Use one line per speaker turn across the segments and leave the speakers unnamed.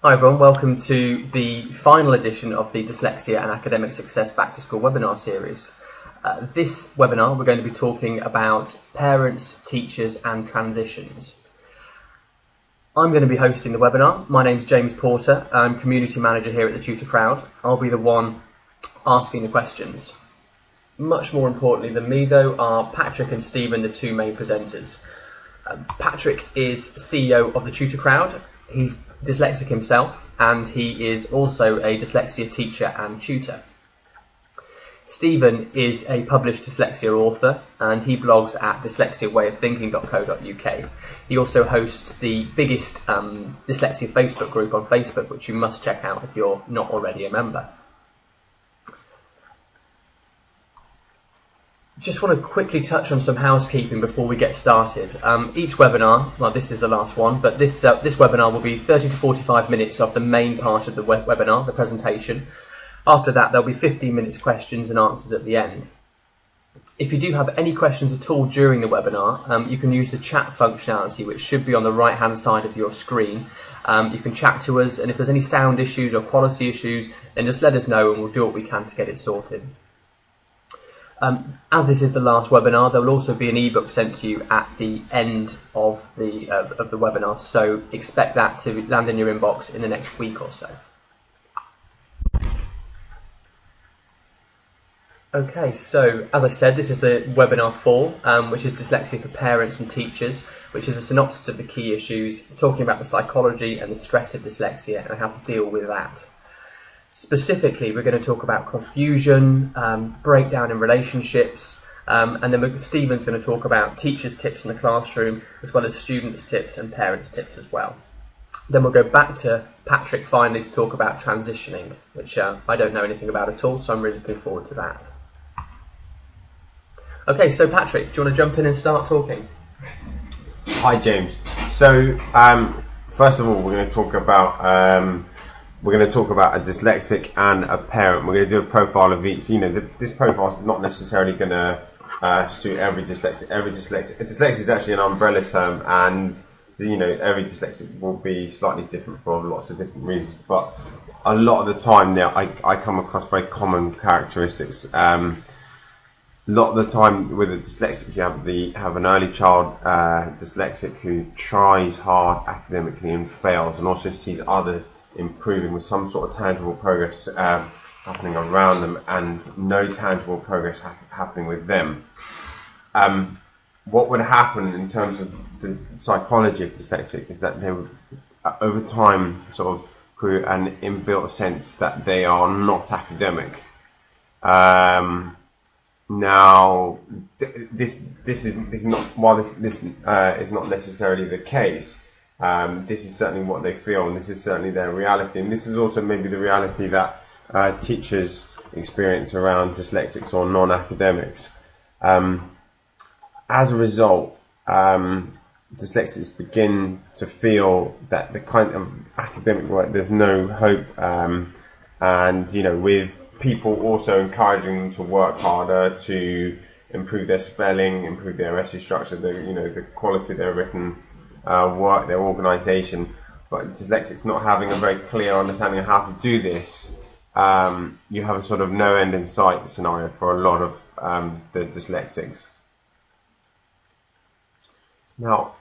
Hi everyone, welcome to the final edition of the Dyslexia and Academic Success Back to School webinar series. This webinar we're going to be talking about parents, teachers and transitions. I'm going to be hosting the webinar. My name's James Porter. I'm Community Manager here at the Tutor Crowd. I'll be the one asking the questions. Much more importantly than me though are Patrick and Stephen, the two main presenters. Patrick is CEO of the Tutor Crowd. He's dyslexic himself and he is also a dyslexia teacher and tutor. Stephen is a published dyslexia author and he blogs at dyslexiawayofThinking.co.uk. He also hosts the biggest dyslexia Facebook group on Facebook, which you must check out if you're not already a member. Just want to quickly touch on some housekeeping before we get started. Each webinar, well this is the last one, but this webinar will be 30 to 45 minutes of the main part of the webinar, the presentation. After that there'll be 15 minutes questions and answers at the end. If you do have any questions at all during the webinar, you can use the chat functionality which should be on the right hand side of your screen. You can chat to us, and if there's any sound issues or quality issues then just let us know and we'll do what we can to get it sorted. As this is the last webinar, there will also be an ebook sent to you at the end of the webinar, so expect that to land in your inbox in the next week or so. Okay, so as I said, this is the webinar 4, which is Dyslexia for Parents and Teachers, which is a synopsis of the key issues, talking about the psychology and the stress of dyslexia and how to deal with that. Specifically, we're going to talk about confusion, breakdown in relationships, and then Stephen's going to talk about teachers' tips in the classroom, as well as students' tips and parents' tips as well. Then we'll go back to Patrick finally to talk about transitioning, which I don't know anything about at all, so I'm really looking forward to that. Okay, so Patrick, do you want to jump in and start talking?
Hi James. So first of all, we're going to talk about a dyslexic and a parent. We're going to do a profile of each. You know, this profile is not necessarily going to suit every dyslexic. Dyslexia is actually an umbrella term, and you know every dyslexic will be slightly different for lots of different reasons. But a lot of the time, now I come across very common characteristics. A lot of the time with a dyslexic, you have an early child dyslexic who tries hard academically and fails, and also sees others improving with some sort of tangible progress happening around them and no tangible progress happening with them. What would happen in terms of the psychology of dyslexic is that they would, over time, sort of create an inbuilt sense that they are not academic. Now, this is not, while this is not necessarily the case. This is certainly what they feel, and this is certainly their reality, and this is also maybe the reality that teachers experience around dyslexics or non-academics. As a result, dyslexics begin to feel that the kind of academic work, there's no hope, and you know, with people also encouraging them to work harder, to improve their spelling, improve their essay structure, the quality of their written work, their organisation, but dyslexics not having a very clear understanding of how to do this, you have a sort of no end in sight scenario for a lot of the dyslexics. Now,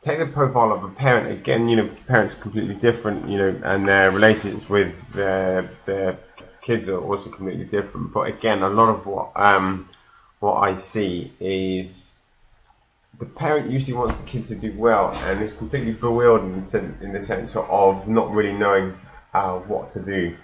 take the profile of a parent again. You know, parents are completely different, you know, and their relationships with their kids are also completely different. But again, a lot of what I see is the parent usually wants the kid to do well and is completely bewildered in the sense of not really knowing what to do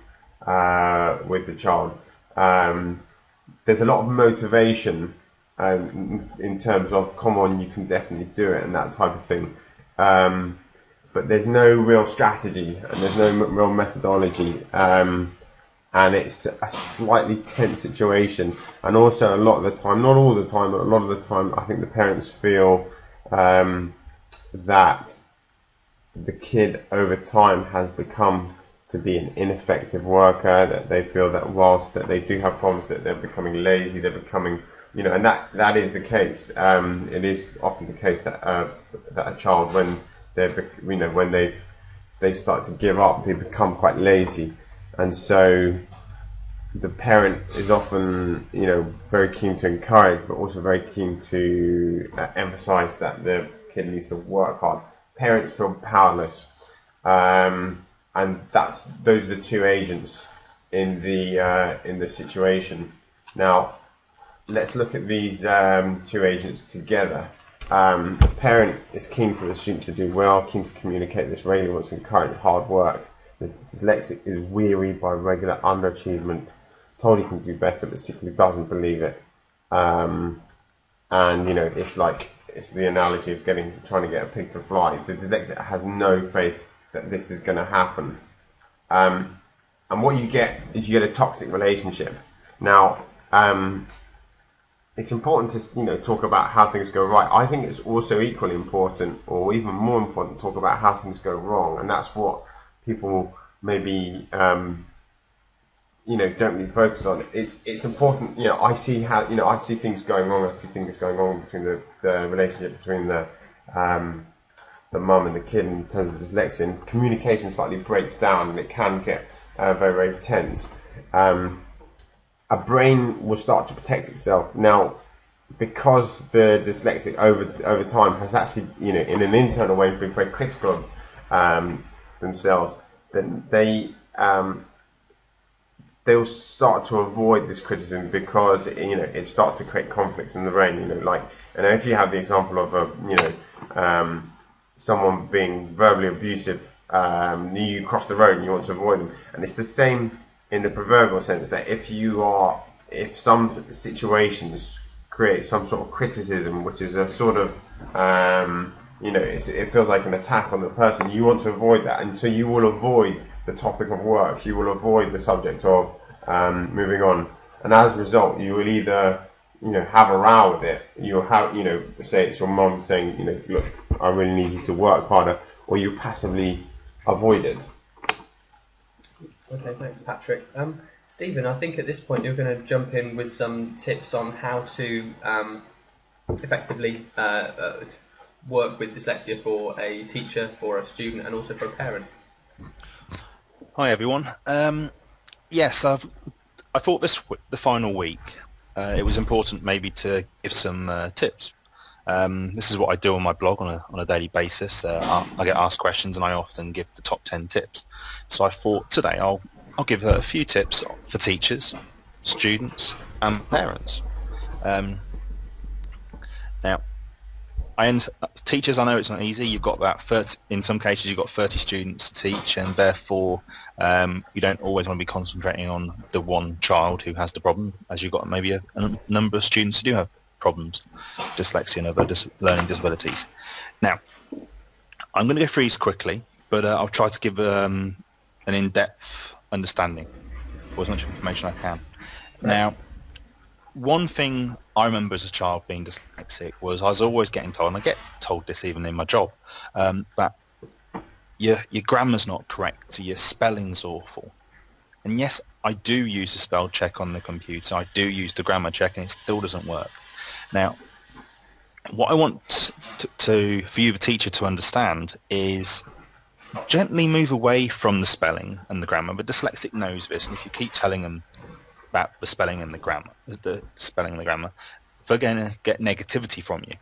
with the child. There's a lot of motivation in terms of, come on, you can definitely do it, and that type of thing. But there's no real strategy and there's no real methodology. And it's a slightly tense situation, and also a lot of the time, not all the time, but a lot of the time, I think the parents feel that the kid over time has become to be an ineffective worker, that they feel that whilst that they do have problems, that they're becoming lazy, they're becoming, you know, and that is the case. It is often the case that that a child, when they're, you know, when they've they start to give up. They become quite lazy, and so the parent is often, very keen to encourage, but also very keen to emphasize that the kid needs to work hard. Parents feel powerless, and those are the two agents in the situation. Now, let's look at these two agents together. The parent is keen for the student to do well, keen to communicate this regularly, wants to encourage hard work. The dyslexic is weary by regular underachievement, told he can do better, but simply doesn't believe it. And it's the analogy of trying to get a pig to fly. The dyslexic has no faith that this is going to happen. And what you get is you get a toxic relationship. Now, it's important to talk about how things go right. I think it's also equally important, or even more important, to talk about how things go wrong, and that's what people maybe don't really focus on. It's important. I see I see things going wrong. I see things going wrong between the relationship between the mum and the kid in terms of dyslexia. And communication slightly breaks down, and it can get very, very tense. A brain will start to protect itself. Now, because the dyslexic over time has actually, in an internal way, been very critical of themselves, then they'll start to avoid this criticism because it starts to create conflicts in the brain. And if you have the example of someone being verbally abusive, you cross the road and you want to avoid them, and it's the same in the proverbial sense that if some situations create some sort of criticism, which is a sort of it feels like an attack on the person, you want to avoid that, and so you will avoid the topic of work, you will avoid the subject of moving on, and as a result you will either have a row with it, you'll have say it's your mum saying look, I really need you to work harder, or you passively avoid it.
Okay, thanks, Patrick. Stephen, I think at this point you're going to jump in with some tips on how to effectively work with dyslexia for a teacher, for a student, and also for a parent.
Hi everyone. Yes, I thought the final week it was important maybe to give some tips. This is what I do on my blog on a daily basis. I get asked questions and I often give the top 10 tips. So I thought today I'll give a few tips for teachers, students and parents. Now, teachers, I know it's not easy. You've got about 30, in some cases you've got 30 students to teach, and therefore you don't always want to be concentrating on the one child who has the problem, as you've got maybe a number of students who do have problems, dyslexia and other learning disabilities. Now, I'm going to go through these quickly, but I'll try to give an in-depth understanding, or as much information I can. Right. Now, one thing I remember as a child being dyslexic was I was always getting told, and I get told this even in my job, that your grammar's not correct, your spelling's awful. And yes, I do use a spell check on the computer, I do use the grammar check, and it still doesn't work. Now, what I want for you, the teacher, to understand is gently move away from the spelling and the grammar. But dyslexic knows this, and if you keep telling them about the spelling and the grammar, they're going to get negativity from you.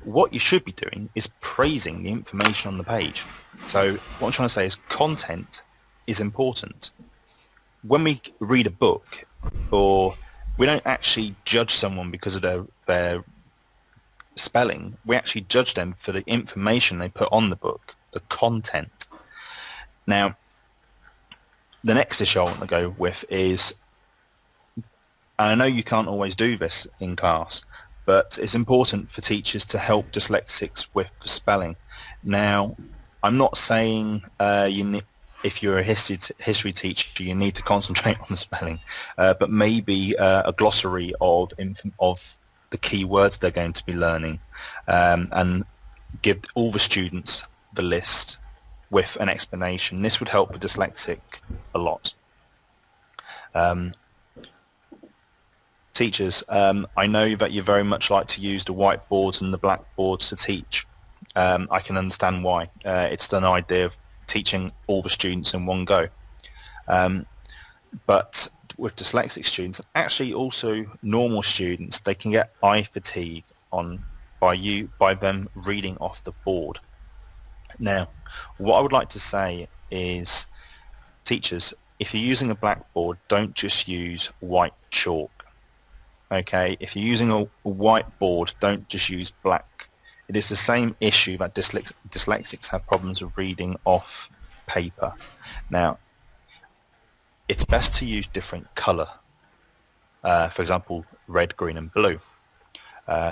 What you should be doing is praising the information on the page. So what I'm trying to say is content is important. When we read a book, or we don't actually judge someone because of their spelling, we actually judge them for the information they put on the book, the content. Now, the next issue I want to go with is, and I know you can't always do this in class, but it's important for teachers to help dyslexics with the spelling. Now, I'm not saying if you're a history teacher, you need to concentrate on the spelling, but maybe a glossary of the key words they're going to be learning, and give all the students the list with an explanation. This would help the dyslexic a lot. Teachers, I know that you very much like to use the whiteboards and the blackboards to teach. I can understand why. It's an idea of teaching all the students in one go. But with dyslexic students, actually also normal students, they can get eye fatigue by them reading off the board. Now, what I would like to say is, teachers, if you're using a blackboard, don't just use white chalk. Okay, if you're using a white board, don't just use black. It is the same issue that dyslexics have problems with reading off paper. Now, it's best to use different colour. For example, red, green and blue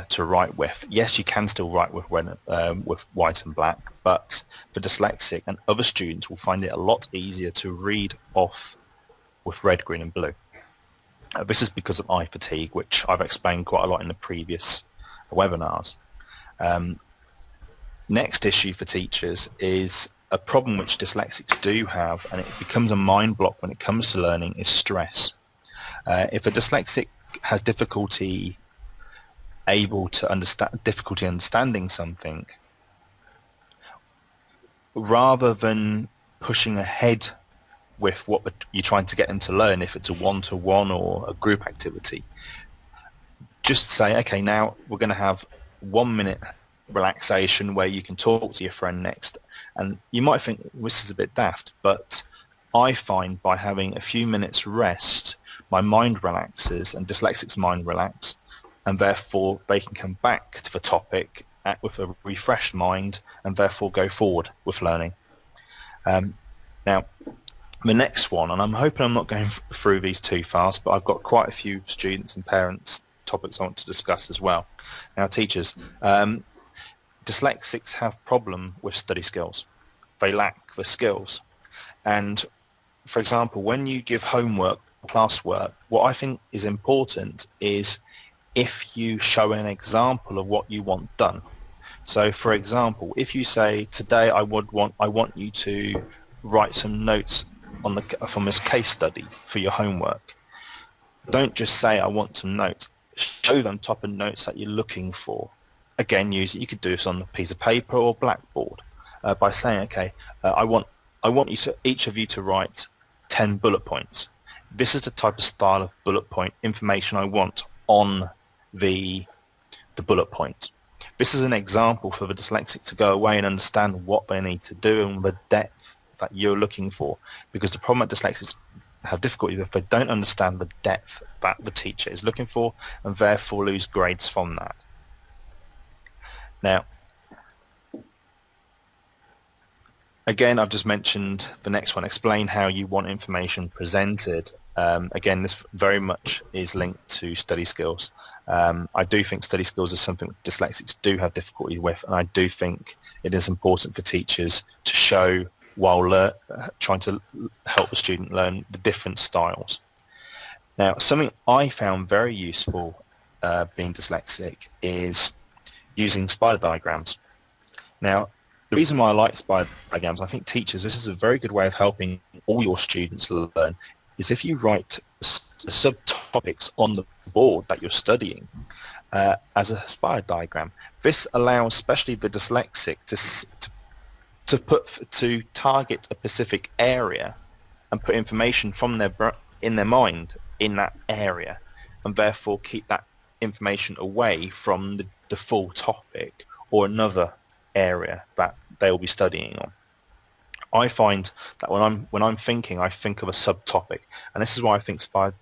to write with. Yes, you can still write with white and black, but for dyslexic and other students will find it a lot easier to read off with red, green and blue. This is because of eye fatigue, which I've explained quite a lot in the previous webinars. Next issue for teachers is a problem which dyslexics do have, and it becomes a mind block when it comes to learning, is stress. If a dyslexic has difficulty understanding something, rather than pushing ahead with what you're trying to get them to learn, if it's a one-to-one or a group activity, just say, okay, now we're going to have 1 minute relaxation where you can talk to your friend next. And you might think this is a bit daft, but I find by having a few minutes rest, my mind relaxes and dyslexics' mind relax, and therefore they can come back to the topic with a refreshed mind and therefore go forward with learning. Now, the next one, and I'm hoping I'm not going through these too fast, but I've got quite a few students and parents topics I want to discuss as well. Now, teachers, dyslexics have problem with study skills. They lack the skills. And for example, when you give homework, classwork, what I think is important is if you show an example of what you want done. So for example, if you say, today I want you to write some notes from this case study for your homework. Don't just say, I want some notes. Show them type of notes that you're looking for. Again, you could do this on a piece of paper or blackboard by saying, okay, I want each of you to write 10 bullet points. This is the type of style of bullet point information I want on the bullet point. This is an example for the dyslexic to go away and understand what they need to do and the depth that you're looking for. Because the problem that dyslexics have difficulty with, they don't understand the depth that the teacher is looking for and therefore lose grades from that. Now, again, I've just mentioned the next one, explain how you want information presented. Again, this very much is linked to study skills. I do think study skills is something dyslexics do have difficulty with, and I do think it is important for teachers to show while trying to help the student learn the different styles. Now, something I found very useful being dyslexic is using spider diagrams. Now, the reason why I like spider diagrams, I think teachers, this is a very good way of helping all your students learn, is if you write subtopics on the board that you're studying as a spider diagram. This allows especially the dyslexic to target a specific area and put information from in their mind in that area, and therefore keep that information away from the full topic or another area that they will be studying on. I find that when I'm thinking, I think of a subtopic, and this is why I think spider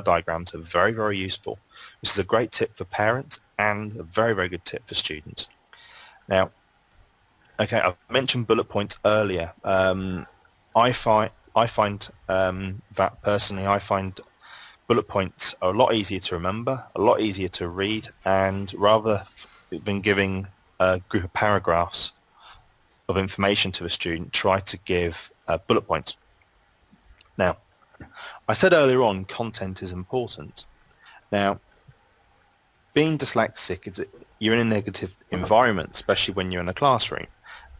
diagrams are very, very useful. This is a great tip for parents and a very, very good tip for students. Now, okay, I've mentioned bullet points earlier. I find that personally, I find bullet points are a lot easier to remember, a lot easier to read, and rather than giving a group of paragraphs of information to a student, try to give bullet points. Now, I said earlier on, content is important. Now, being dyslexic, you're in a negative environment, especially when you're in a classroom,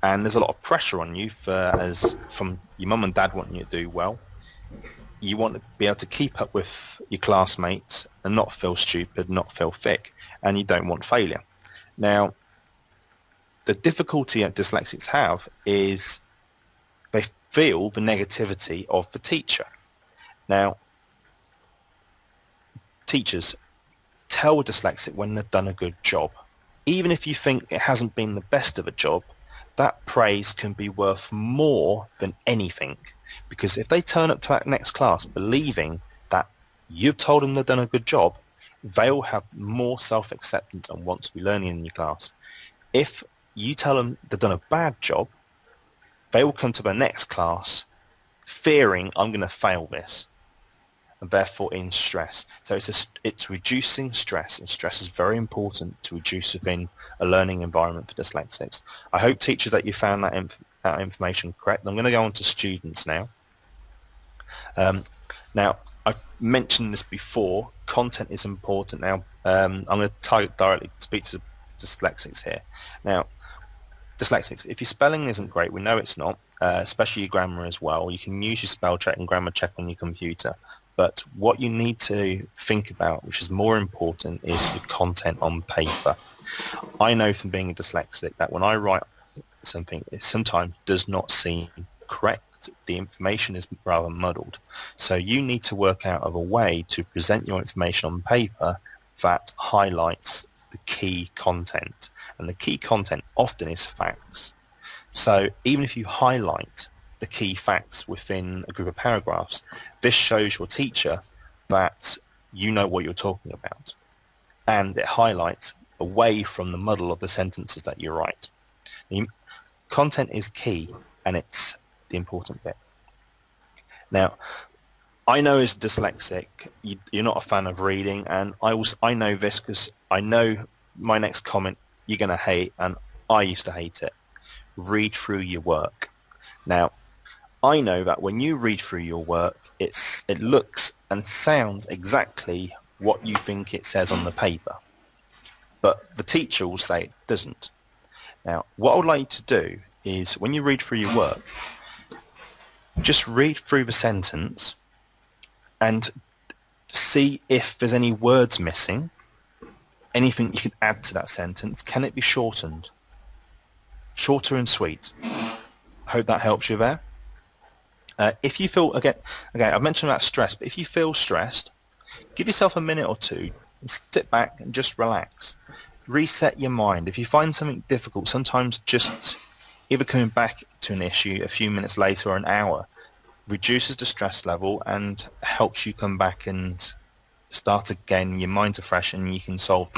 and there's a lot of pressure on you from your mum and dad wanting you to do well. You want to be able to keep up with your classmates and not feel stupid, not feel thick, and you don't want failure. Now, the difficulty that dyslexics have is They feel the negativity of the teacher. Now, teachers, tell a dyslexic when they've done a good job. Even if you think it hasn't been the best of a job, that praise can be worth more than anything. Because if they turn up to that next class believing that you've told them they've done a good job, they'll have more self-acceptance and want to be learning in your class. If you tell them they've done a bad job, they will come to the next class fearing, I'm going to fail this, and therefore in stress. So it's reducing stress, and stress is very important to reduce within a learning environment for dyslexics. I hope, teachers, that you found that information correct. I'm going to go on to students now. Now, I've mentioned this before. Content is important. Now, I'm going to directly speak to dyslexics here. Now, dyslexics, if your spelling isn't great, we know it's not, especially your grammar as well. You can use your spell check and grammar check on your computer. But what you need to think about, which is more important, is your content on paper. I know from being a dyslexic that when I write something, it sometimes does not seem correct. The information is rather muddled. So you need to work out of a way to present your information on paper that highlights the key content. And the key content often is facts. So even if you highlight the key facts within a group of paragraphs, this shows your teacher that you know what you're talking about, and it highlights away from the muddle of the sentences that you write. The content is key, and it's the important bit. Now, I know as dyslexic, you're not a fan of reading, and I know this because I know my next comment you're going to hate, and I used to hate it. Read through your work. Now, I know that when you read through your work, it looks and sounds exactly what you think it says on the paper, but the teacher will say it doesn't. Now, what I would like you to do is, when you read through your work, just read through the sentence and see if there's any words missing, anything you can add to that sentence. Can it be shortened? Shorter and sweet. I hope that helps you there. If you feel, again, I've mentioned about stress, but if you feel stressed, give yourself a minute or two and sit back and just relax. Reset your mind. If you find something difficult, sometimes just either coming back to an issue a few minutes later or an hour reduces the stress level and helps you come back and start again. Your mind's fresh and you can solve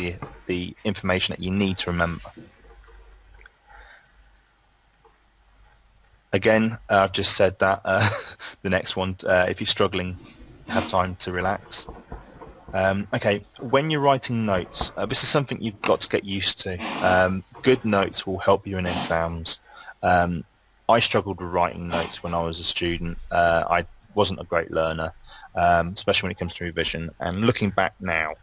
the information that you need to remember. Again, I've just said that the next one, if you're struggling, have time to relax. Okay, when you're writing notes, this is something you've got to get used to. Good notes will help you in exams. I struggled with writing notes when I was a student. I wasn't a great learner, especially when it comes to revision. And looking back now,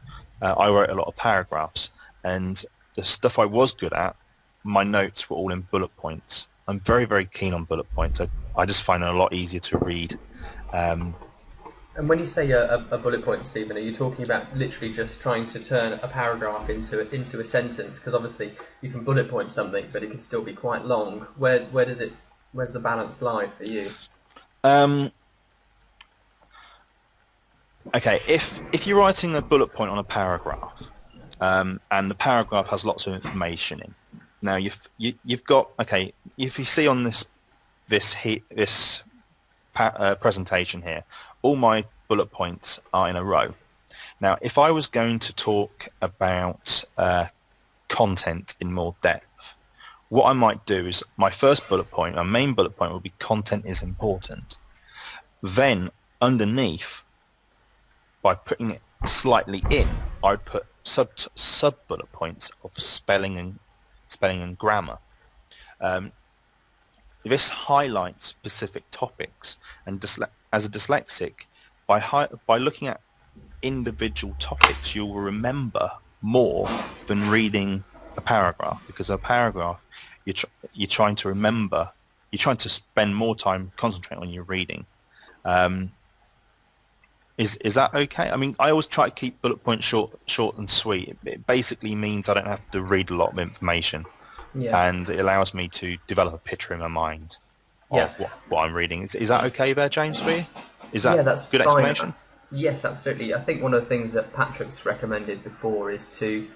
I wrote a lot of paragraphs, and the stuff I was good at, my notes were all in bullet points. I'm very, very keen on bullet points. I just find it a lot easier to read.
And when you say a bullet point, Stephen, are you talking about literally just trying to turn a paragraph into a sentence? Because obviously you can bullet point something, but it can still be quite long. Where's the balance lie for you? Okay, if you're writing a bullet point on a paragraph, and the paragraph has lots of information in. Now you've got, okay, if you see on this presentation here, all my bullet points are in a row. Now, if I was going to talk about content in more depth, what I might do is my first bullet point, my main bullet point, would be content is important. Then underneath, by putting it slightly in, I'd put sub bullet points of spelling and grammar. This highlights specific topics, and as a dyslexic, by looking at individual topics, you will remember more than reading a paragraph, because a paragraph you're trying to remember, you're trying to spend more time concentrating on your reading. Is that okay? I mean, I always try to keep bullet points short and sweet. It basically means I don't have to read a lot of information, and it allows me to develop a picture in my mind. Yeah.
of what I'm reading. Is that okay there, James, for you? Is that
Yeah, that's
good
fine.
explanation?
Yes, absolutely. I think one of the things that Patrick's recommended before is to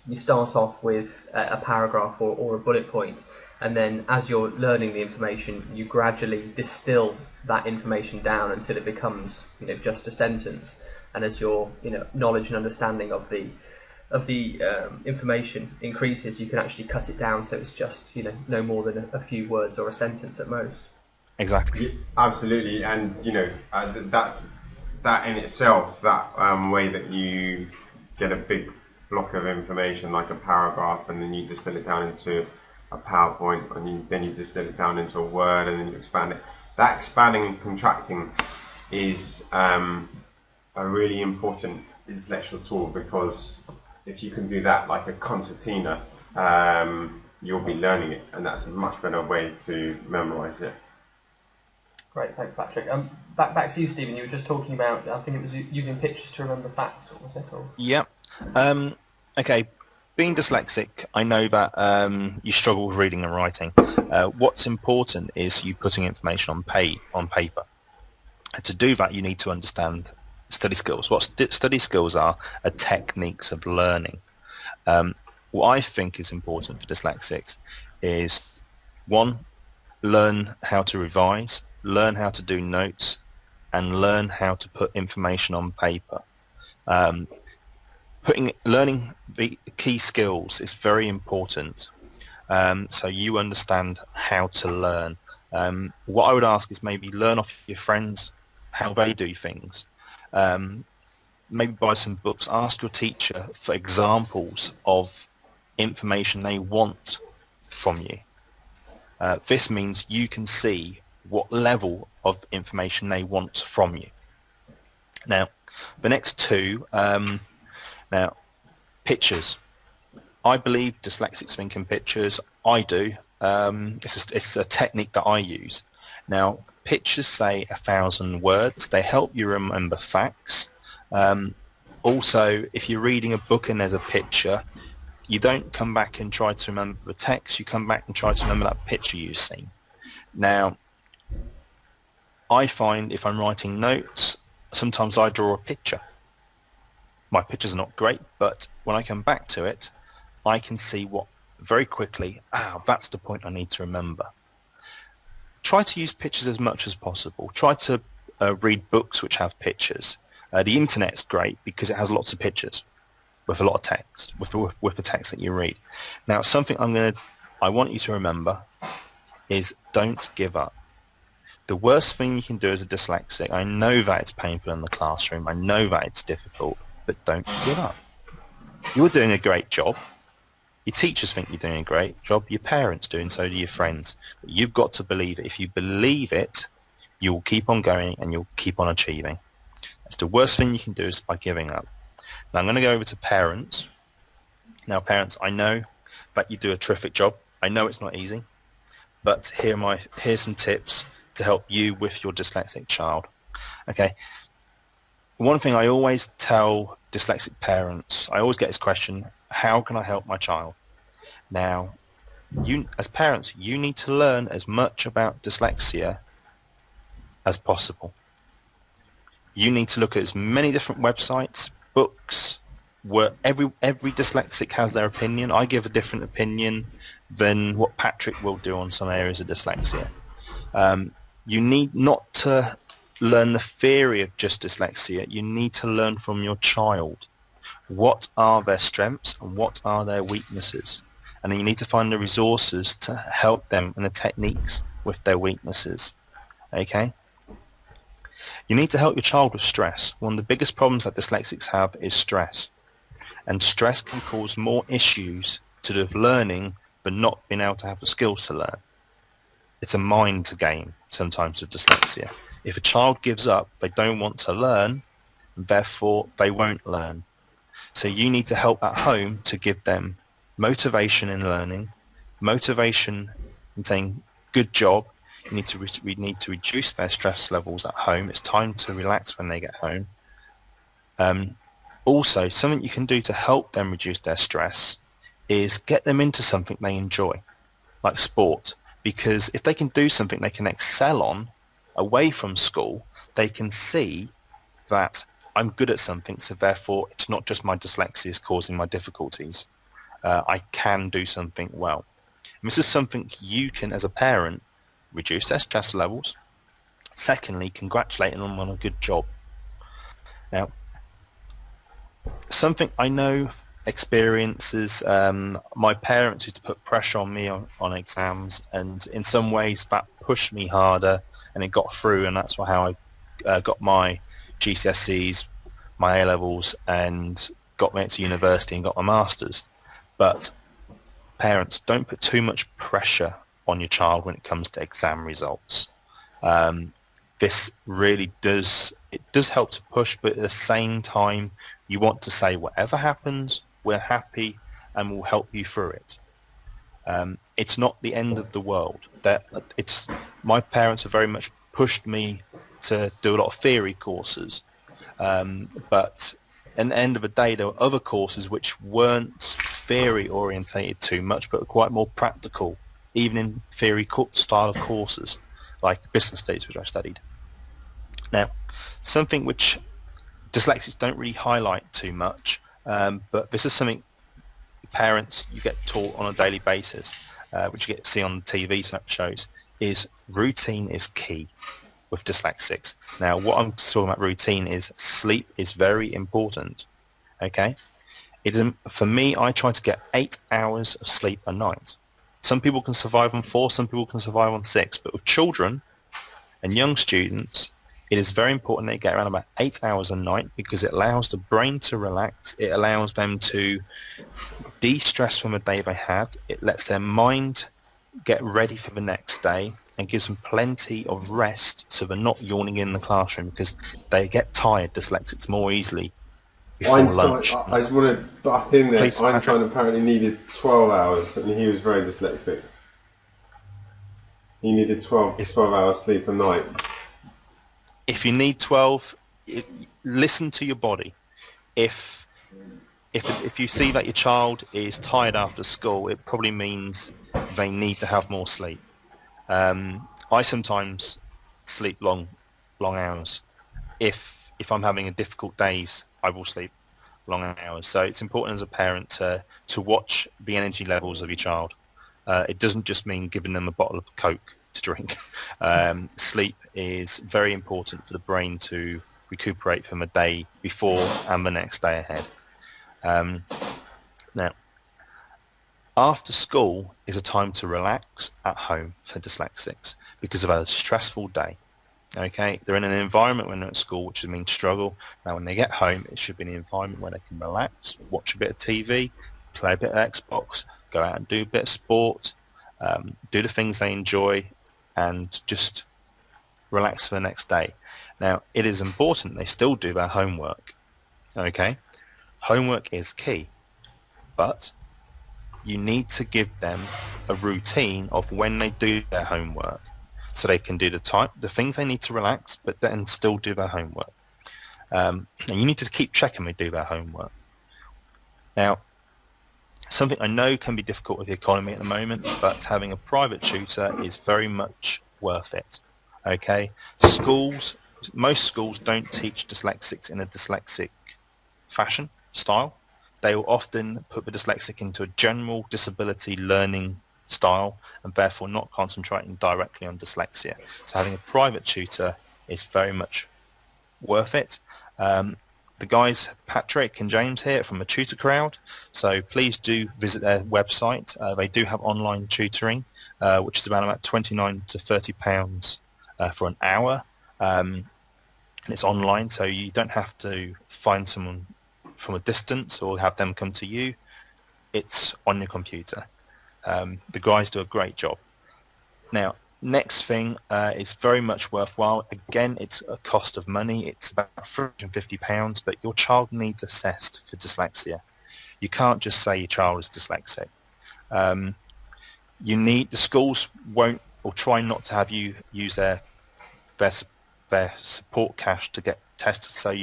you start off with a paragraph or a bullet point, and then as you're learning the information, you gradually distill that information down until it becomes, just a sentence. And as your, knowledge and understanding of the information increases, you can actually cut it down so it's just, no more than a few words or a sentence at most.
Exactly.
Yeah, absolutely, and that in itself, that way that you get a big block of information like a paragraph, and then you distill it down into a PowerPoint, and then you distill it down into a Word, and then you expand it. That expanding and contracting is a really important intellectual tool, because if you can do that like a concertina, you'll be learning it, and that's a much better way to memorize it.
Great, thanks, Patrick. Back to you, Stephen. You were just talking about, I think it was using pictures to remember facts, or was it? Or?
Yep. Okay. Being dyslexic, I know that you struggle with reading and writing. What's important is you putting information on paper. And to do that, you need to understand study skills. What study skills are techniques of learning. What I think is important for dyslexics is, one, learn how to revise, learn how to do notes, and learn how to put information on paper. Learning the key skills is very important, so you understand how to learn. What I would ask is maybe learn off your friends how they do things. Maybe buy some books. Ask your teacher for examples of information they want from you. This means you can see what level of information they want from you. Now, the next two, pictures. I believe dyslexics think in pictures. I do. It's a technique that I use. Now, pictures say 1,000 words. They help you remember facts. Also, if you're reading a book and there's a picture, you don't come back and try to remember the text. You come back and try to remember that picture you've seen. Now, I find if I'm writing notes, sometimes I draw a picture. My pictures are not great, but when I come back to it, I can see very quickly, that's the point I need to remember. Try to use pictures as much as possible. Try to read books which have pictures. The internet's great because it has lots of pictures with a lot of text, with the text that you read. Now, something I want you to remember is don't give up. The worst thing you can do as a dyslexic, I know that it's painful in the classroom, I know that it's difficult, but don't give up. You're doing a great job. Your teachers think you're doing a great job. Your parents do, and so do your friends. But you've got to believe it. If you believe it, you'll keep on going and you'll keep on achieving. That's the worst thing you can do is by giving up. Now I'm going to go over to parents. Now, parents, I know that you do a terrific job. I know it's not easy, but here's some tips to help you with your dyslexic child. Okay. One thing I always tell dyslexic parents, I always get this question, how can I help my child? Now, you as parents, you need to learn as much about dyslexia as possible. You need to look at as many different websites, books, where every dyslexic has their opinion. I give a different opinion than what Patrick will do on some areas of dyslexia. You need not to learn the theory of just dyslexia. You need to learn from your child. What are their strengths and what are their weaknesses? And then you need to find the resources to help them and the techniques with their weaknesses. Okay? You need to help your child with stress. One of the biggest problems that dyslexics have is stress. And stress can cause more issues to do with learning but not being able to have the skills to learn. It's a mind game sometimes with dyslexia. If a child gives up, they don't want to learn, therefore they won't learn. So you need to help at home to give them motivation in learning, motivation in saying, good job. We need to reduce their stress levels at home. It's time to relax when they get home. Also, something you can do to help them reduce their stress is get them into something they enjoy, like sport. because if they can do something they can excel on away from school, they can see that I'm good at something, so therefore it's not just my dyslexia is causing my difficulties. I can do something well. And this is something you can, as a parent, reduce their stress levels. Secondly, congratulating them on a good job. Now, something I know experiences, my parents used to put pressure on me on exams, and in some ways that pushed me harder, and it got through, and that's how I got my GCSEs, my A-levels, and got me to university and got my masters. But parents, don't put too much pressure on your child when it comes to exam results. This really does help to push, but at the same time, you want to say whatever happens, we're happy and we'll help you through it. It's not the end of the world. My parents have very much pushed me to do a lot of theory courses, but at the end of the day, there were other courses which weren't theory orientated too much, but were quite more practical, even in theory style of courses, like business studies, which I studied. Now, something which dyslexics don't really highlight too much, but this is something parents you get taught on a daily basis, which you get to see on the TV shows, is routine is key with dyslexics. Now, what I'm talking about routine is sleep is very important, okay? For me, I try to get 8 hours of sleep a night. Some people can survive on 4, some people can survive on 6, but with children and young students, it is very important they get around about 8 hours a night, because it allows the brain to relax, it allows them to de-stress from the day they had, it lets their mind get ready for the next day, and gives them plenty of rest so they're not yawning in the classroom, because they get tired, dyslexics, more easily before lunch.
I just want to butt in there.
Please,
Einstein
Patrick.
apparently needed 12 hours, and he was very dyslexic. He needed 12 hours sleep a night.
If you need 12, listen to your body. If you see that your child is tired after school, it probably means they need to have more sleep. I sometimes sleep long hours. If I'm having a difficult days, I will sleep long hours. So it's important as a parent to watch the energy levels of your child. It doesn't just mean giving them a bottle of Coke to drink. Sleep is very important for the brain to recuperate from a day before and the next day ahead. Now, after school is a time to relax at home for dyslexics because of a stressful day. Okay, they're in an environment when they're at school, which means struggle. Now, when they get home, it should be an environment where they can relax, watch a bit of TV, play a bit of Xbox, go out and do a bit of sport, do the things they enjoy, and just relax for the next day. Now, it is important they still do their homework. Okay, homework is key, but you need to give them a routine of when they do their homework, so they can do the things they need to relax, but then still do their homework. And you need to keep checking they do their homework. Now, something I know can be difficult with the economy at the moment, but having a private tutor is very much worth it. Okay, most schools don't teach dyslexics in a dyslexic fashion style. They will often put the dyslexic into a general disability learning style, and therefore not concentrating directly on dyslexia. So having a private tutor is very much worth it. The guys, Patrick and James here, from the Tutor Crowd, so please do visit their website. They do have online tutoring, which is about £29 to £30 for an hour, and it's online, so you don't have to find someone from a distance or have them come to you. It's on your computer. The guys do a great job. Now, next thing is very much worthwhile. Again, it's a cost of money. It's about £350, but your child needs assessed for dyslexia. You can't just say your child is dyslexic. The schools won't or try not to have you use their support cash to get tested. So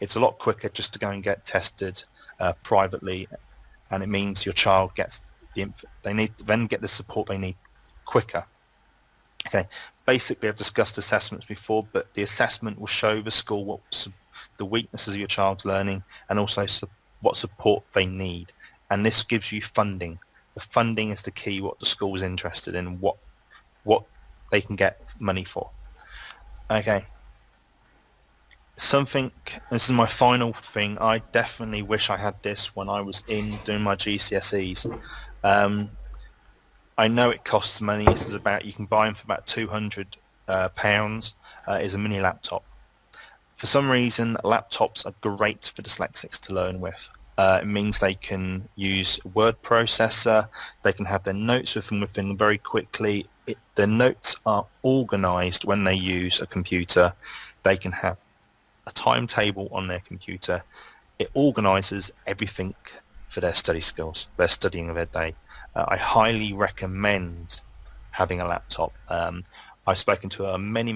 it's a lot quicker just to go and get tested privately, and it means your child gets they need then get the support they need quicker Okay, basically I've discussed assessments before, but the assessment will show the school the weaknesses of your child's learning and also what support they need. And this gives you funding. The funding is the key, what the school is interested in, what they can get money for. Okay. This is my final thing, I definitely wish I had this when I was doing my GCSEs. I know it costs money. This is you can buy them for about £200. Is a mini laptop. For some reason, laptops are great for dyslexics to learn with. It means they can use a word processor. They can have their notes with them very quickly. Their notes are organised when they use a computer. They can have a timetable on their computer. It organises everything for their study skills, their studying of their day. I highly recommend having a laptop. I've spoken to many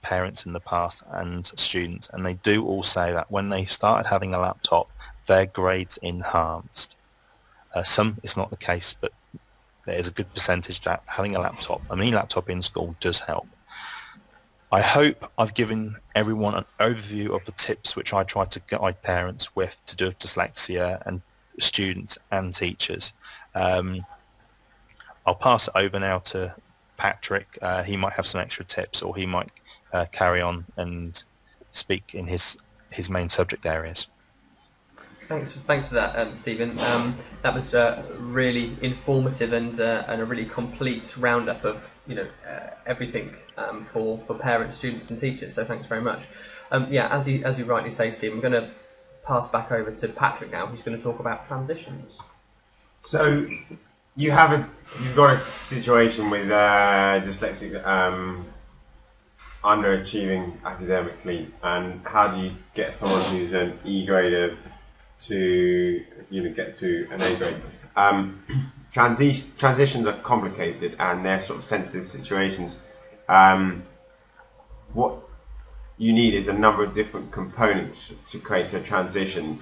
parents in the past and students, and they do all say that when they started having a laptop, their grades enhanced. Some it's not the case, but there is a good percentage that having a mini laptop in school does help. I hope I've given everyone an overview of the tips which I try to guide parents with to do with dyslexia and students and teachers. I'll pass it over now to Patrick. He might have some extra tips, or he might carry on and speak in his main subject areas.
Thanks for that, Stephen. That was really informative and a really complete roundup of everything for parents, students, and teachers. So thanks very much. As you rightly say, Stephen, I'm going to pass back over to Patrick now, who's going to talk about transitions.
So you've got a situation with dyslexic underachieving academically, and how do you get someone who's an E grader to get to an A grade? Transitions are complicated and they're sort of sensitive situations. What you need is a number of different components to create a transition.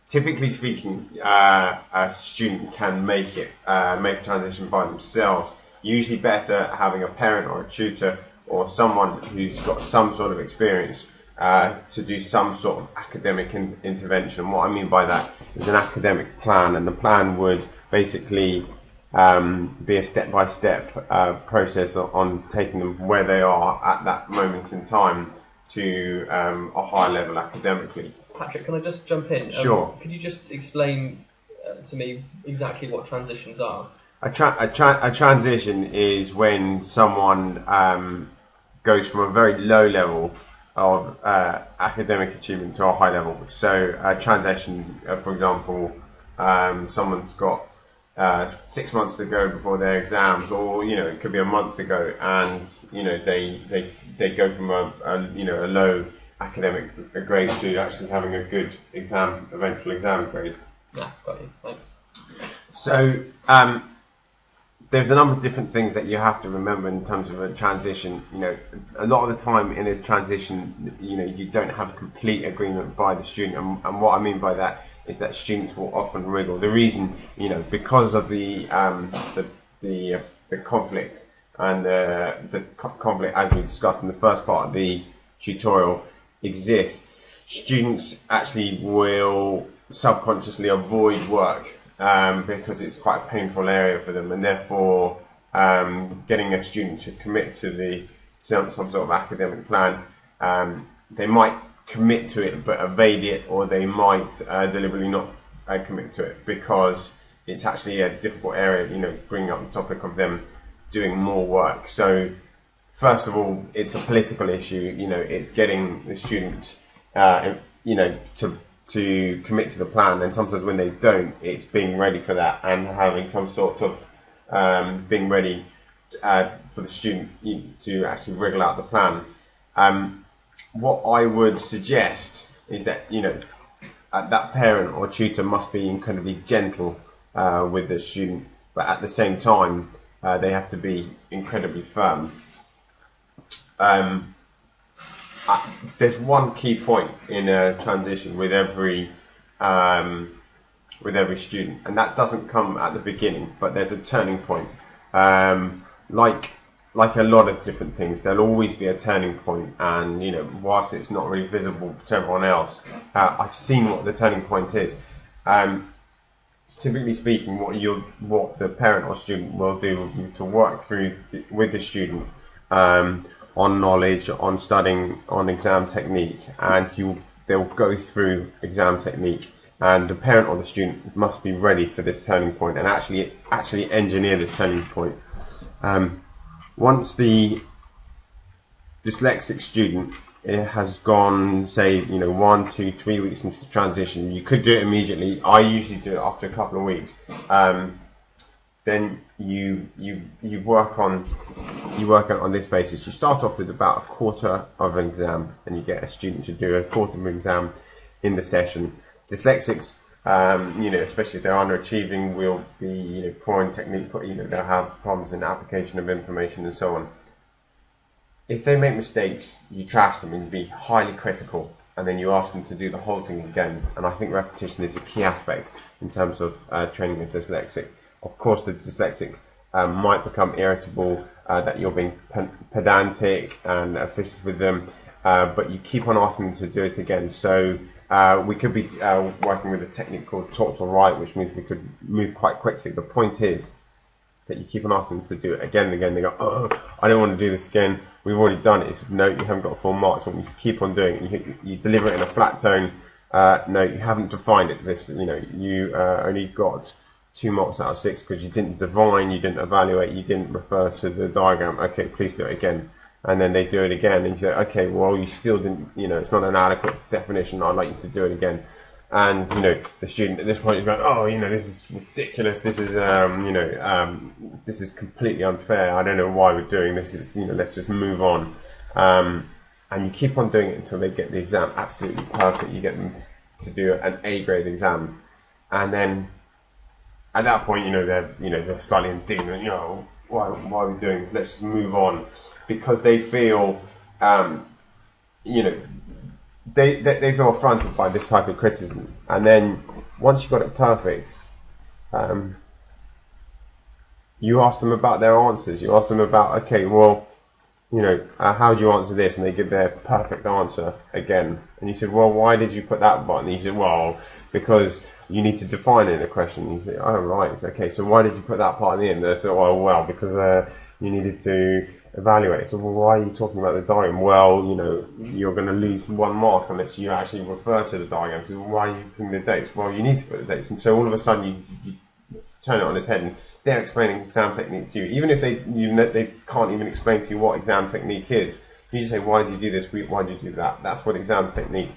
Typically speaking, a student can make a transition by themselves. Usually better having a parent or a tutor or someone who's got some sort of experience to do some sort of academic intervention. What I mean by that is an academic plan, and the plan would basically be a step-by-step process on taking them where they are at that moment in time to a higher level academically.
Patrick, can I just jump in?
Sure.
Could you just explain to me exactly what transitions are?
A transition is when someone goes from a very low level of academic achievement to a high level. So a transition, for example, someone's got 6 months to go before their exams, or it could be a month to go, and they go from a low academic grade to actually having a good eventual exam grade.
Yeah, got you. Thanks.
So there's a number of different things that you have to remember in terms of a transition. A lot of the time in a transition, you don't have complete agreement by the student, and what I mean by that is that students will often wriggle. The reason, because of the conflict and the conflict, as we discussed in the first part of the tutorial, exists. Students actually will subconsciously avoid work because it's quite a painful area for them, and therefore getting a student to commit to some sort of academic plan, they might commit to it but evade it, or they might deliberately not commit to it because it's actually a difficult area, bringing up the topic of them doing more work. So first of all, it's a political issue. It's getting the student to commit to the plan, and sometimes when they don't, it's being ready for that and having some sort of being ready for the student to actually wriggle out the plan. What I would suggest is that that parent or tutor must be incredibly gentle with the student, but at the same time they have to be incredibly firm. There's one key point in a transition with every student, and that doesn't come at the beginning, but there's a turning point. like a lot of different things, there'll always be a turning point, and whilst it's not really visible to everyone else, I've seen what the turning point is. Typically speaking, what the parent or student will do will be to work through with the student on knowledge, on studying, on exam technique, and they'll go through exam technique, and the parent or the student must be ready for this turning point and actually engineer this turning point. Once the dyslexic student has gone, say, 1, 2, 3 weeks into the transition, you could do it immediately. I usually do it after a couple of weeks. Then you work on this basis. You start off with about a quarter of an exam, and you get a student to do a quarter of an exam in the session. Dyslexics, especially if they're underachieving, will be poor in technique. They'll have problems in application of information and so on. If they make mistakes, you trash them and you be highly critical, and then you ask them to do the whole thing again. And I think repetition is a key aspect in terms of training a dyslexic. Of course, the dyslexic might become irritable, that you're being pedantic and officious with them, but you keep on asking them to do it again. So we could be working with a technique called talk to write, which means we could move quite quickly. The point is that you keep on asking them to do it again and again. They go, oh, I don't want to do this again. We've already done it. It's, no, you haven't got full marks. I want you to keep on doing it. You deliver it in a flat tone. No, you haven't defined it. You only got 2 marks out of 6 because you didn't define, you didn't evaluate, you didn't refer to the diagram. Okay, please do it again. And then they do it again, and you say, okay, well, you still didn't, it's not an adequate definition. I'd like you to do it again. And the student at this point is going, oh, this is ridiculous. This is this is completely unfair. I don't know why we're doing this. It's, let's just move on. And you keep on doing it until they get the exam absolutely perfect. You get them to do an A grade exam, and then at that point, they're slightly indignant. Why are we doing this? Let's just move on, because they feel, they feel affronted by this type of criticism. And then once you got it perfect, you ask them about their answers. You ask them about, okay, well, how do you answer this? And they give their perfect answer again. And you said, well, why did you put that button? And he said, well, because you need to define it in a question. And you say, oh, right, okay, so why did you put that part in the end? They said, oh, well, because you needed to evaluate. So, well, why are you talking about the diagram? Well, you're going to lose 1 mark unless you actually refer to the diagram. So why are you putting the dates? Well, you need to put the dates. And so all of a sudden you turn it on its head, and they're explaining exam technique to you. Even if they can't even explain to you what exam technique is, you just say, why did you do this? Why did you do that? That's what exam technique.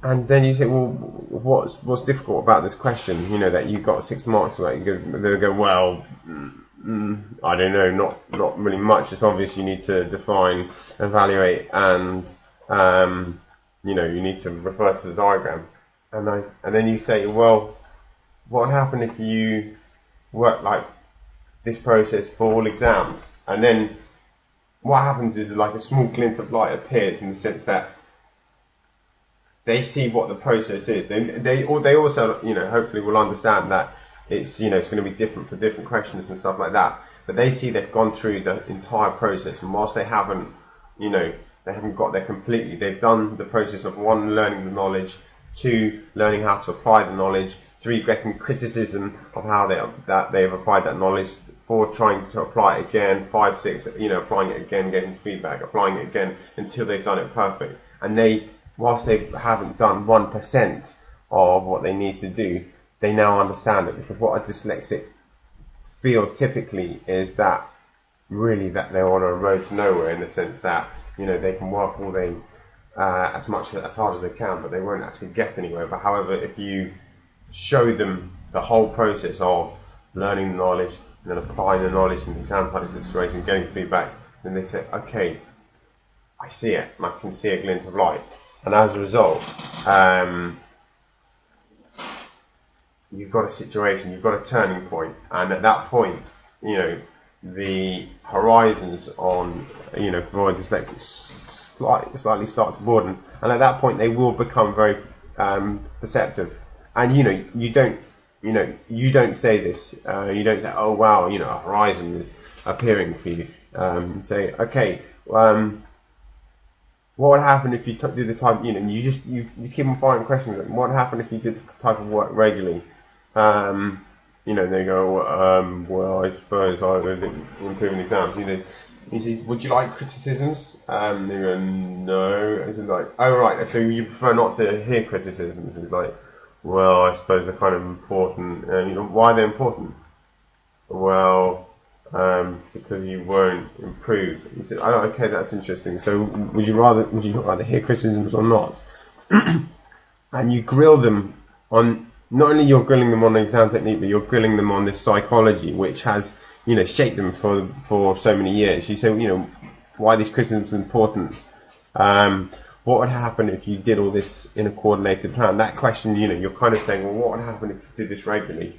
And then you say, well, what's difficult about this question? That you got 6 marks for that. They'll go, well, I don't know, not really much. It's obvious you need to define, evaluate, and you need to refer to the diagram. And then you say, well, what would happen if you work like this process for all exams? And then what happens is like a small glint of light appears, in the sense that they see what the process is. They also hopefully will understand that it's it's going to be different for different questions and stuff like that. But they see they've gone through the entire process, and whilst they haven't got there completely, they've done the process of 1, learning the knowledge, 2, learning how to apply the knowledge, 3, getting criticism of how they've applied that knowledge, 4, trying to apply it again, 5, 6, applying it again, getting feedback, applying it again until they've done it perfect. And whilst they haven't done 1% of what they need to do, they now understand it, because what a dyslexic feels typically is that they're on a road to nowhere, in the sense that they can work all day as hard as they can, but they won't actually get anywhere. But however, if you show them the whole process of learning the knowledge and then applying the knowledge in the exam type situation, getting feedback, then they say, okay, I see it, and I can see a glint of light. And as a result, you've got a situation, you've got a turning point, and at that point, the horizons on, for dyslexics slightly start to broaden, and at that point they will become very perceptive. And you don't you don't say this. You don't say, "Oh wow, a horizon is appearing for you." You say, "Okay, what would happen if you did this type?" You keep on firing questions. Like, what would happen if you did this type of work regularly? They go, "Well, I suppose I would improve in exams." You say, "Would you like criticisms?" They go, "No." It's like, "Oh right, so you prefer not to hear criticisms?" It's like, "Well, I suppose they're kind of important." Why are they important? Well, because you won't improve. He said, "Oh, okay, that's interesting. So, would you rather hear criticisms or not?" And you grill them on. Not only you're grilling them on the exam technique, but you're grilling them on this psychology, which has shaped them for so many years. You say, why these criticisms are important. What would happen if you did all this in a coordinated plan? That question, you're kind of saying, well, what would happen if you did this regularly?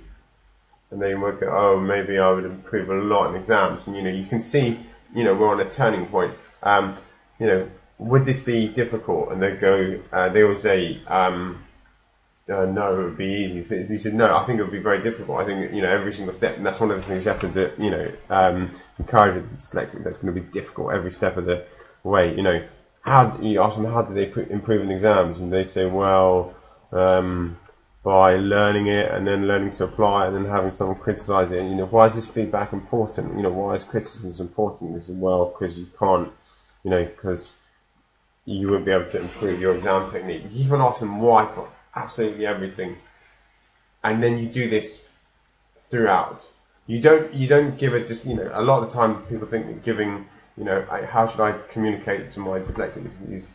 And then you might go, oh, maybe I would improve a lot in exams. And, you can see, we're on a turning point. Would this be difficult? And they go, they will say, no, it would be easy. He said, no, I think it would be very difficult. I think, every single step, and that's one of the things you have to do, encourage a dyslexic, that's going to be difficult every step of the way. You ask them, how do they improve in exams? And they say, well, by learning it and then learning to apply it and then having someone criticize it. And, why is this feedback important? Why is criticism important? They say, well, because you can't, because you won't be able to improve your exam technique. You keep on asking them why for absolutely everything, and then you do this throughout. You don't give it just a lot of the time people think that giving how should I communicate to my dyslexic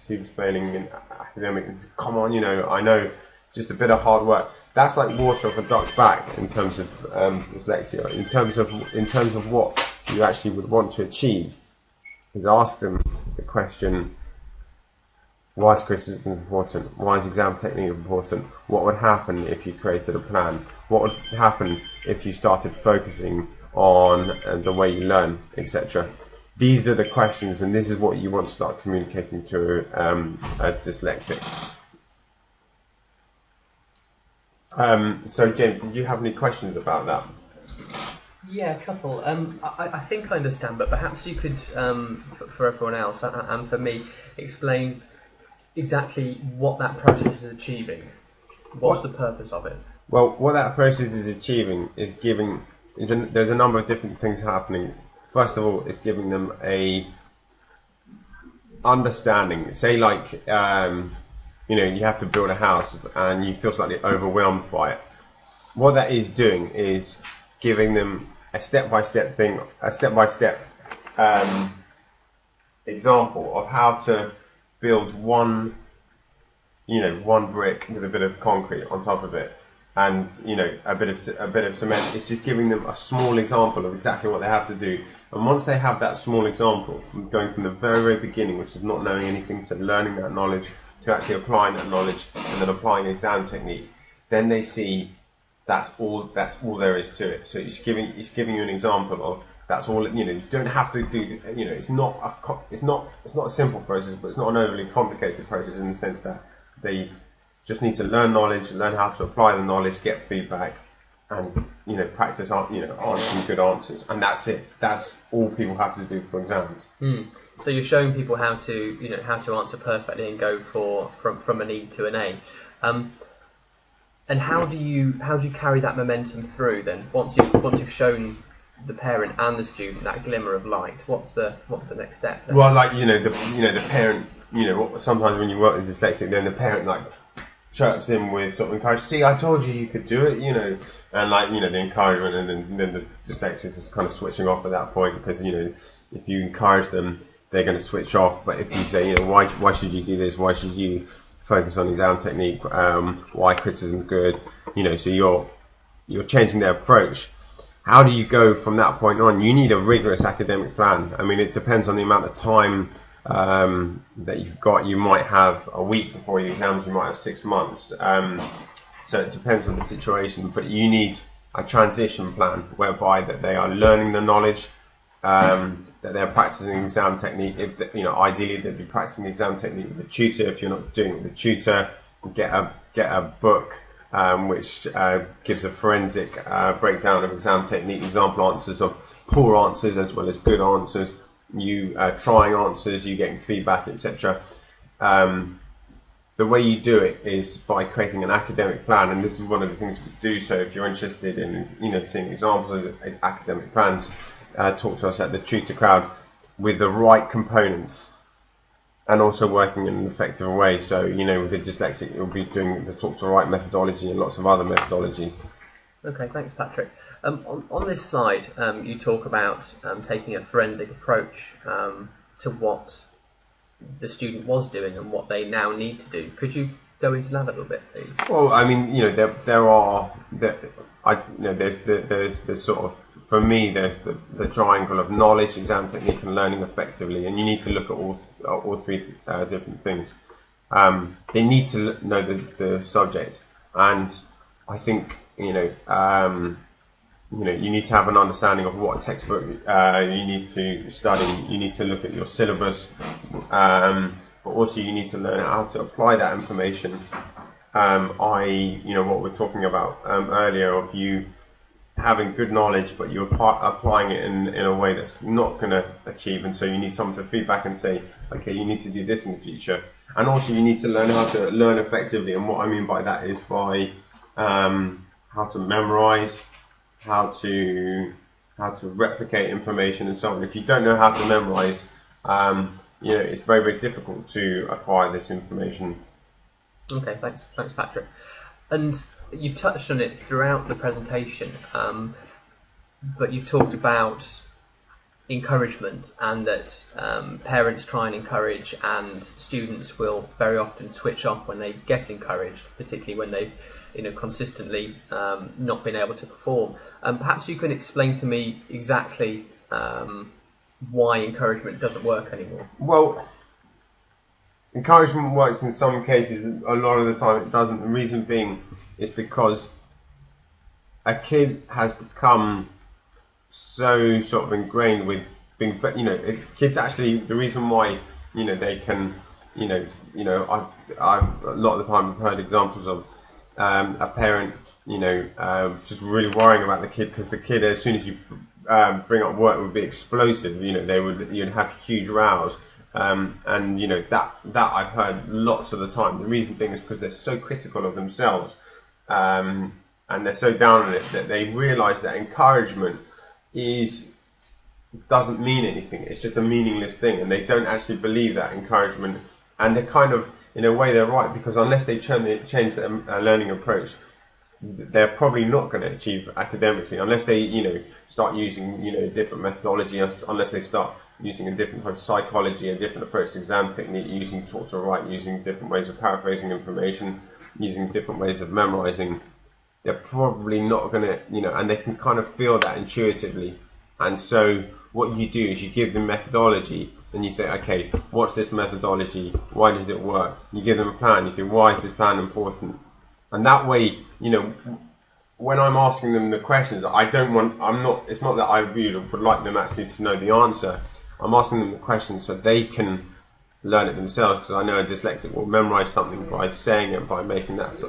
who's failing in academics? Come on, I know, just a bit of hard work. That's like water off a duck's back in terms of dyslexia. In terms of what you actually would want to achieve, is ask them the question: why is criticism important? Why is exam technique important? What would happen if you created a plan? What would happen if you started focusing on the way you learn, etc.? These are the questions, and this is what you want to start communicating to a dyslexic. So, James, did you have any questions about that?
Yeah, a couple. I think I understand, but perhaps you could, for everyone else and for me, explain exactly what that process is achieving. What's the purpose of it?
Well, what that process is achieving is there's a number of different things happening. First of all, it's giving them a understanding. Say, like, you have to build a house and you feel slightly overwhelmed by it. What that is doing is giving them a step-by-step example of how to build one brick with a bit of concrete on top of it, and a bit of cement. It's just giving them a small example of exactly what they have to do. And once they have that small example, from going from the very, very beginning, which is not knowing anything, to learning that knowledge, to actually applying that knowledge, and then applying exam technique, then they see that's all there is to it. So it's giving you an example of that's all. You don't have to do. It's not a simple process, but it's not an overly complicated process in the sense that they just need to learn knowledge, learn how to apply the knowledge, get feedback, and practice answering good answers, and that's it. That's all people have to do for exams.
So you're showing people how to answer perfectly and go from an E to an A. And how do you carry that momentum through then? Once you've shown the parent and the student that glimmer of light, what's the next step then?
Well, like the parent, sometimes when you work with dyslexic, then the parent like chirps in with sort of encouragement. See, I told you could do it, and like the encouragement, and then the dyslexic is kind of switching off at that point, because if you encourage them, they're going to switch off. But if you say why should you do this? Why should you focus on exam technique? Why criticism is good? So you're changing their approach. How do you go from that point on? You need a rigorous academic plan. I mean, it depends on the amount of time that you've got. You might have a week before your exams, you might have 6 months. So it depends on the situation, but you need a transition plan whereby that they are learning the knowledge, that they're practicing exam technique. If ideally they'd be practicing exam technique with a tutor. If you're not doing it with a tutor, get a book which gives a forensic breakdown of exam technique, example answers of poor answers as well as good answers, you trying answers, you getting feedback, etc. The way you do it is by creating an academic plan, and this is one of the things we do. So if you're interested in seeing examples of academic plans, talk to us at the Tutor Crowd with the right components and also working in an effective way. So with the dyslexic, you'll be doing the talk to right methodology and lots of other methodologies.
Okay, thanks, Patrick. On this slide, you talk about taking a forensic approach to what the student was doing and what they now need to do. Could you go into that a little bit, please?
Well, I mean, there's the sort of, for me, there's the triangle of knowledge, exam technique, and learning effectively, and you need to look at all three different things. They need to know the subject, and I think you need to have an understanding of what textbook you need to study. You need to look at your syllabus, but also you need to learn how to apply that information. What we're talking about earlier of you having good knowledge, but you're applying it in a way that's not going to achieve, and so you need someone to feedback and say, okay, you need to do this in the future. And also you need to learn how to learn effectively, and what I mean by that is by how to memorize, how to replicate information and so on. If you don't know how to memorize, it's very, very difficult to acquire this information.
Okay, thanks Patrick. And you've touched on it throughout the presentation, but you've talked about encouragement and that parents try and encourage, and students will very often switch off when they get encouraged, particularly when they've consistently not been able to perform. Perhaps you can explain to me exactly why encouragement doesn't work anymore.
Well, encouragement works in some cases, a lot of the time it doesn't. The reason being is because a kid has become so sort of ingrained with being, kids actually, the reason why, they can, I've a lot of the time I've heard examples of a parent, just really worrying about the kid, because the kid, as soon as you bring up work, would be explosive. You'd have huge rows, and that I've heard lots of the time. The reason being is because they're so critical of themselves, and they're so down on it that they realise that encouragement doesn't mean anything. It's just a meaningless thing, and they don't actually believe that encouragement. And they're kind of, in a way, they're right, because unless they change their learning approach, they're probably not going to achieve academically unless they, start using, different methodology, unless they start using a different type of psychology, a different approach to exam technique, using talk to write, using different ways of paraphrasing information, using different ways of memorizing. They're probably not going to, and they can kind of feel that intuitively. And so what you do is you give them methodology, and you say, okay, what's this methodology? Why does it work? You give them a plan. You say, why is this plan important? And that way, when I'm asking them the questions, it's not that I really would like them actually to know the answer. I'm asking them the questions so they can learn it themselves, because I know a dyslexic will memorize something by saying it, by making that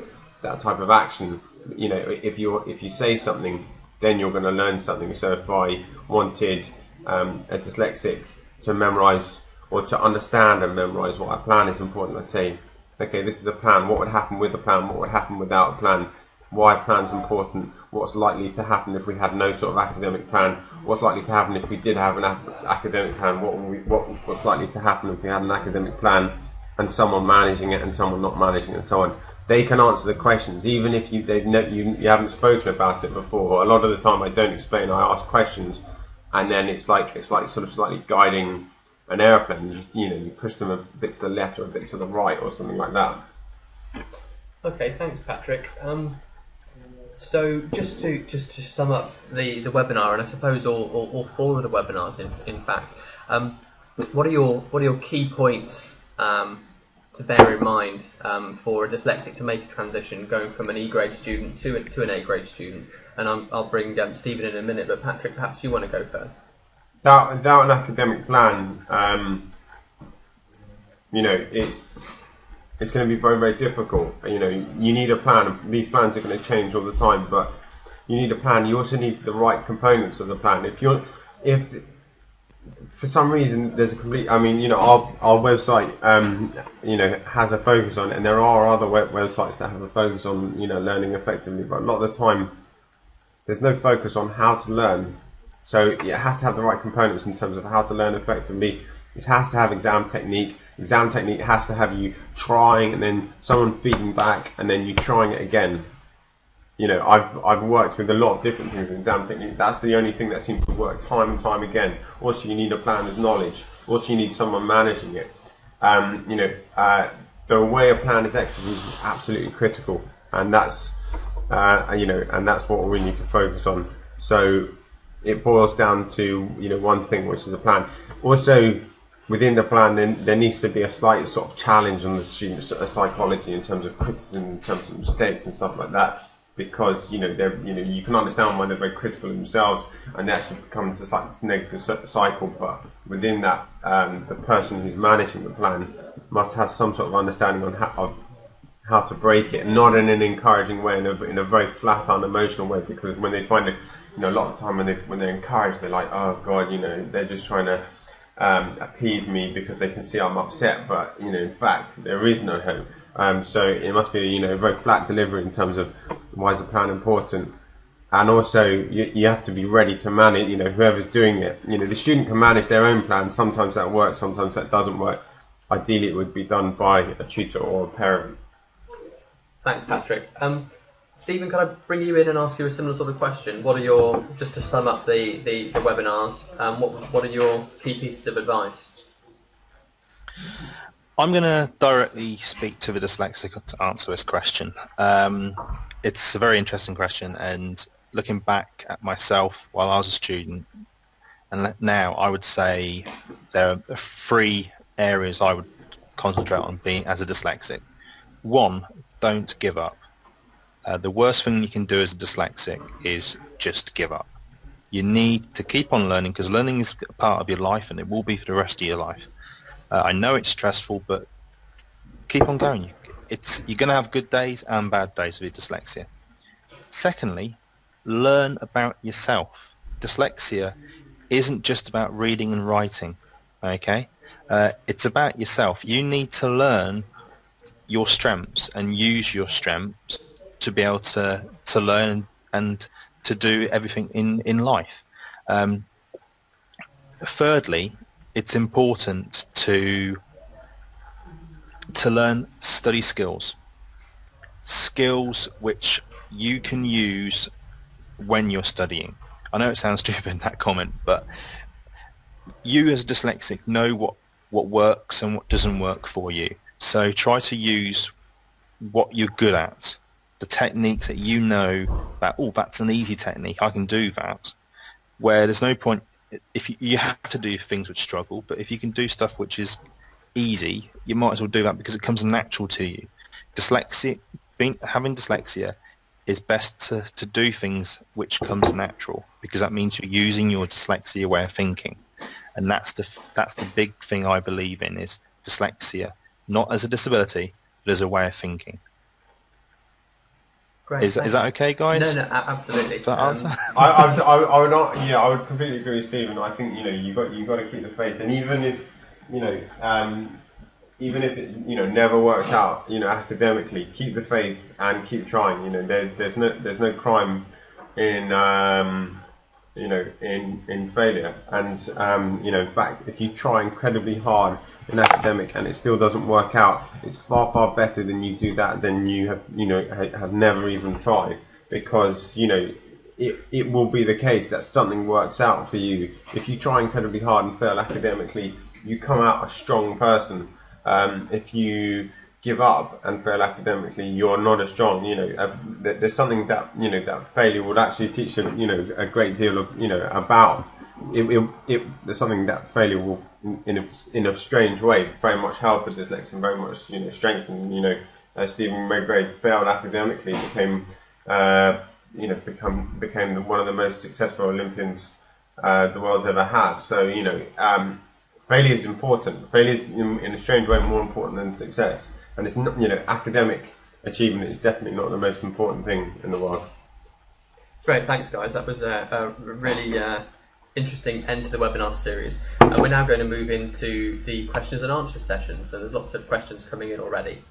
type of action. If you say something, then you're going to learn something. So if I wanted a dyslexic to memorize or to understand and memorize what a plan is important, I say, okay, this is a plan. What would happen with a plan? What would happen without a plan? Why a plan's important? What's likely to happen if we had no sort of academic plan? What's likely to happen if we did have an academic plan? What's likely to happen if we had an academic plan and someone managing it and someone not managing it, and so on? They can answer the questions, even if you haven't spoken about it before. A lot of the time I don't explain, I ask questions, and then it's like sort of slightly guiding an airplane. You push them a bit to the left or a bit to the right or something like that.
Okay, thanks, Patrick. So just to sum up the webinar, and I suppose all four of the webinars, in fact, what are your key points to bear in mind for a dyslexic to make a transition going from an E grade student to an A grade student? And I'll bring Stephen in a minute, but Patrick, perhaps you want to go first.
Without an academic plan, it's going to be very, very difficult. You know, you need a plan. These plans are going to change all the time, but you need a plan. You also need the right components of the plan. If for some reason there's a complete, I mean, you know, our website, you know, has a focus on it, and there are other websites that have a focus on, you know, learning effectively, but a lot of the time there's no focus on how to learn. So it has to have the right components in terms of how to learn effectively. It has to have exam technique. Exam technique has to have you trying and then someone feeding back and then you trying it again. You know, I've worked with a lot of different things in exam technique. That's the only thing that seems to work time and time again. Also, you need a plan of knowledge. Also, you need someone managing it. You know, the way a plan is executed is absolutely critical, and that's you know, and that's what we need to focus on. So it boils down to, you know, one thing, which is a plan. Also, within the plan, then there needs to be a slight sort of challenge on the student's psychology in terms of criticism, in terms of mistakes and stuff like that. Because, you know, you can understand why they're very critical of themselves, and they actually become just like this negative cycle. But within that, the person who's managing the plan must have some sort of understanding on how to break it, not in an encouraging way, in a very flat, unemotional way. Because when they find it, you know, a lot of the time when they're encouraged, they're like, oh God, you know, they're just trying to appease me because they can see I'm upset. But, you know, in fact, there is no hope. So it must be, you know, a very flat delivery in terms of why is the plan important. And also you have to be ready to manage, you know, whoever's doing it. You know, the student can manage their own plan. Sometimes that works, sometimes that doesn't work. Ideally it would be done by a tutor or a parent.
Thanks, Patrick. Stephen, can I bring you in and ask you a similar sort of question? What are your, just to sum up the webinars, what are your key pieces of advice?
I'm going to directly speak to the dyslexic to answer this question. It's a very interesting question, and looking back at myself while I was a student and now, I would say there are 3 areas I would concentrate on being as a dyslexic. 1, don't give up. The worst thing you can do as a dyslexic is just give up. You need to keep on learning, because learning is a part of your life and it will be for the rest of your life. I know it's stressful, but keep on going. You're going to have good days and bad days with dyslexia. Secondly, learn about yourself. Dyslexia isn't just about reading and writing, okay? It's about yourself. You need to learn your strengths and use your strengths to be able to learn and to do everything in life. Thirdly, it's important to learn study skills which you can use when you're studying. I know it sounds stupid, that comment, but you as a dyslexic know what works and what doesn't work for you. So try to use what you're good at, the techniques that you know that, oh, that's an easy technique, I can do that. Where there's no point, if you have to do things which struggle, but if you can do stuff which is easy, you might as well do that because it comes natural to you. Having dyslexia is best to do things which comes natural, because that means you're using your dyslexia way of thinking, and that's the big thing I believe in, is dyslexia not as a disability but as a way of thinking.
Great,
is that okay, guys?
No, absolutely.
For that answer?
I would not. Yeah, I would completely agree with Stephen. I think, you know, you got to keep the faith, and even if, you know, even if it, you know, never works out, you know, academically, keep the faith and keep trying. You know, there's no crime in you know, in failure, and you know, in fact, if you try incredibly hard in academic and it still doesn't work out, it's far better than you do that than you have, you know, have never even tried, because, you know, it will be the case that something works out for you. If you try incredibly hard and fail academically, you come out a strong person. If you give up and fail academically, you're not as strong. You know, there's something that, you know, that failure would actually teach you, you know, a great deal of, you know, about. There's something that failure will, in a strange way, very much help the dyslexic, very much, you know, strengthen. You know, Stephen Maygrave failed academically, became you know, became one of the most successful Olympians the world's ever had. So, you know, failure is important. Failure is, in a strange way, more important than success. and it's not, you know, academic achievement is definitely not the most important thing in the world.
Great, thanks guys. That was a really interesting end to the webinar series. And we're now going to move into the questions and answers session. So there's lots of questions coming in already.